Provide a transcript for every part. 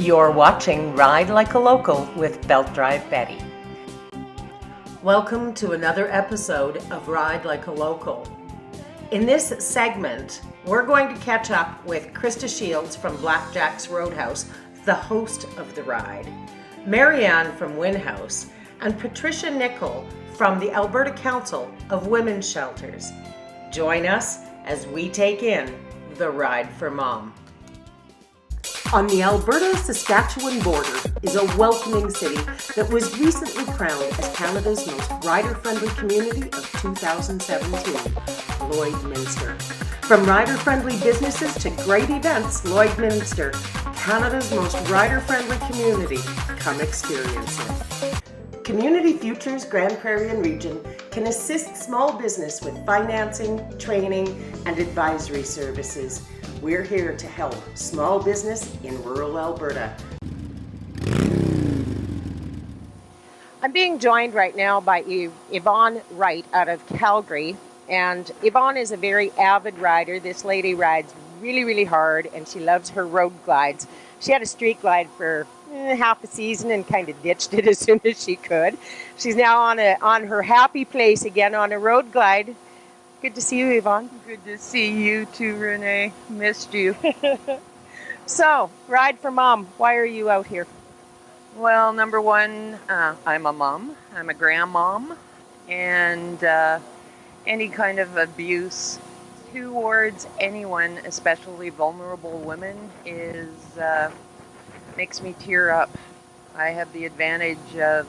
You're watching Ride Like a Local with Belt Drive Betty. Welcome to another episode of Ride Like a Local. In this segment, we're going to catch up with Krista Shields from Blackjack's Roadhouse, the host of the ride, Marianne from Winhouse, and Patricia Nickel from the Alberta Council of Women's Shelters. Join us as we take in the Ride for Mom. On the Alberta-Saskatchewan border is a welcoming city that was recently crowned as Canada's most rider-friendly community of 2017, Lloydminster. From rider-friendly businesses to great events, Lloydminster, Canada's most rider-friendly community. Come experience it. Community Futures Grand Prairie and Region can assist small business with financing, training, and advisory services. We're here to help small business in rural Alberta. I'm being joined right now by Yvonne Wright out of Calgary. And Yvonne is a very avid rider. This lady rides really, really hard, and she loves her road glides. She had a street glide for half a season and kind of ditched it as soon as she could. She's now on her happy place again on a road glide. Good to see you, Yvonne. Good to see you too, Renee. Missed you. So, Ride for Mom, why are you out here? Well, number one, I'm a mom. I'm a grandmom. And any kind of abuse towards anyone, especially vulnerable women, makes me tear up. I have the advantage of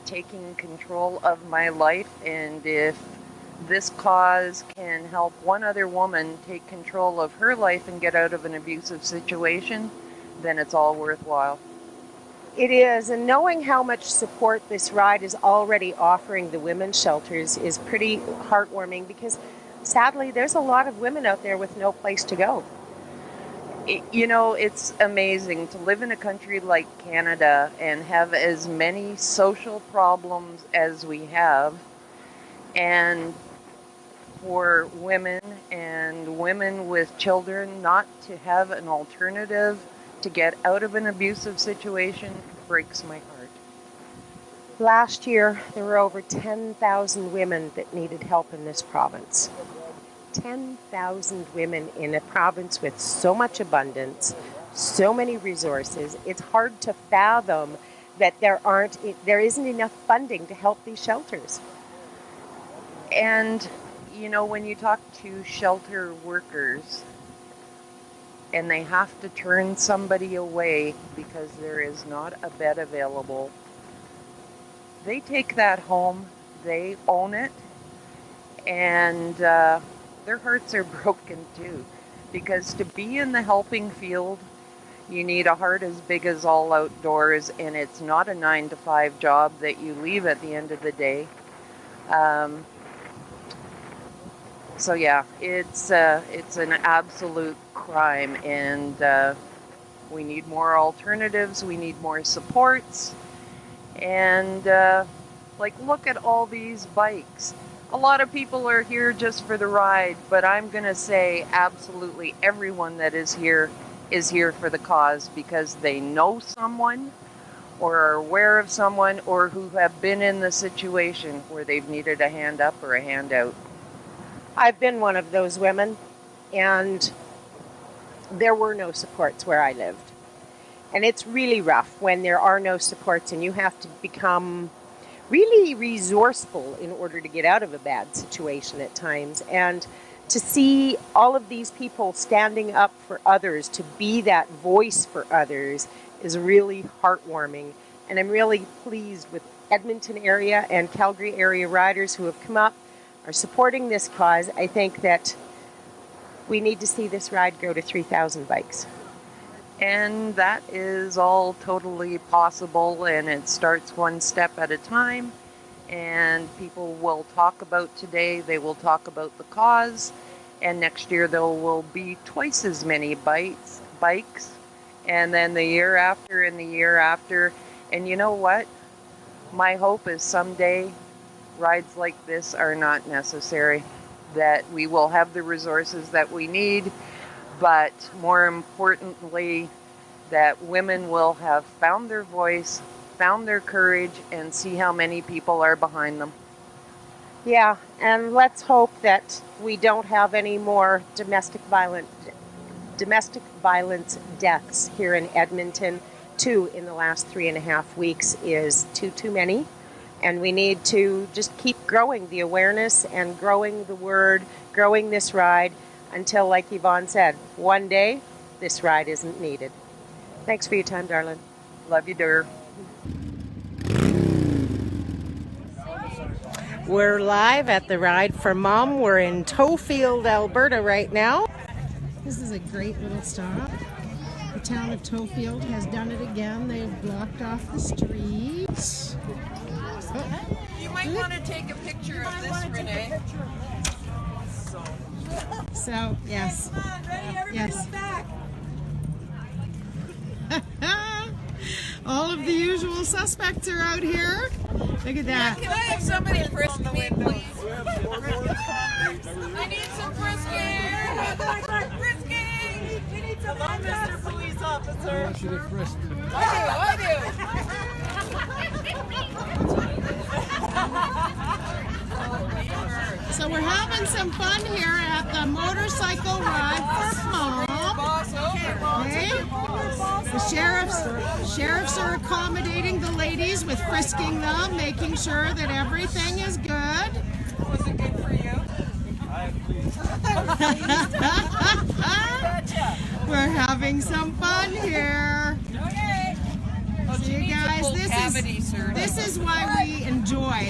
taking control of my life, and if this cause can help one other woman take control of her life and get out of an abusive situation, then it's all worthwhile. It is, and knowing how much support this ride is already offering the women's shelters is pretty heartwarming, because sadly there's a lot of women out there with no place to go. You know, it's amazing to live in a country like Canada and have as many social problems as we have, and for women and women with children not to have an alternative to get out of an abusive situation breaks my heart. Last year, there were over 10,000 women that needed help in this province. 10,000 women in a province with so much abundance, so many resources. It's hard to fathom that there isn't enough funding to help these shelters. And, you know, when you talk to shelter workers and they have to turn somebody away because there is not a bed available, they take that home, they own it, and their hearts are broken too. Because to be in the helping field, you need a heart as big as all outdoors, and it's not a 9-to-5 job that you leave at the end of the day. So yeah, it's an absolute crime, and we need more alternatives. We need more supports, and look at all these bikes. A lot of people are here just for the ride, but I'm gonna say absolutely everyone that is here for the cause, because they know someone or are aware of someone or who have been in the situation where they've needed a hand up or a handout. I've been one of those women, and there were no supports where I lived. And it's really rough when there are no supports and you have to become really resourceful in order to get out of a bad situation at times. And to see all of these people standing up for others, to be that voice for others, is really heartwarming. And I'm really pleased with Edmonton area and Calgary area riders who have come up, are supporting this cause. I think that we need to see this ride go to 3,000 bikes. And that is all totally possible, and it starts one step at a time. And people will talk about today, they will talk about the cause, and next year there will be twice as many bikes, and then the year after and the year after. And you know what? My hope is someday rides like this are not necessary, that we will have the resources that we need, but more importantly, that women will have found their voice, found their courage, and see how many people are behind them. Yeah, and let's hope that we don't have any more domestic violence deaths here in Edmonton. 2 in the last 3.5 weeks is too many. And we need to just keep growing the awareness and growing the word, growing this ride until, like Yvonne said, one day this ride isn't needed. Thanks for your time, darling. Love you, dear. We're live at the Ride for Mom. We're in Tofield, Alberta right now. This is a great little stop. The town of Tofield has done it again. They've blocked off the streets. You might want to take a picture of this, Renee. So, yes. Yes. All of the usual suspects are out here. Look at that. Can I have somebody frisk me, please? I need some frisking! Frisking! We need some Mr. Police Officer. I want you to frisk me. I do. So we're having some fun here at the motorcycle ride for mom. Okay. The sheriffs are accommodating the ladies with frisking them, making sure that everything is good. Was it good for you? We're having some fun here. Okay. So you guys, this is why we enjoy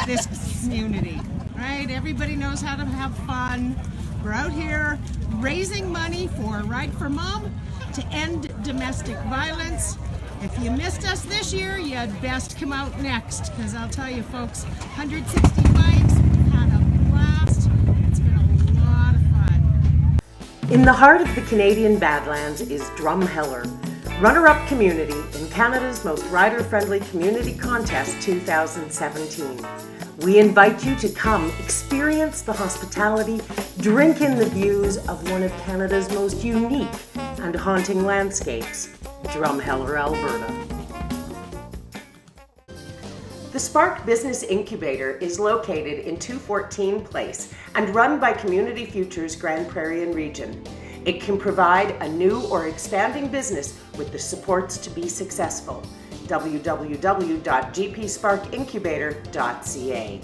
this community, right? Everybody knows how to have fun. We're out here raising money for Ride for Mom to end domestic violence. If you missed us this year, you had best come out next, because I'll tell you folks, 160 bikes, we've had a blast. It's been a lot of fun. In the heart of the Canadian Badlands is Drumheller, runner-up community in Canada's most rider-friendly community contest 2017. We invite you to come experience the hospitality, drink in the views of one of Canada's most unique and haunting landscapes, Drumheller, Alberta. The Spark Business Incubator is located in 214 Place and run by Community Futures Grand Prairie and Region. It can provide a new or expanding business with the supports to be successful. www.gpsparkincubator.ca.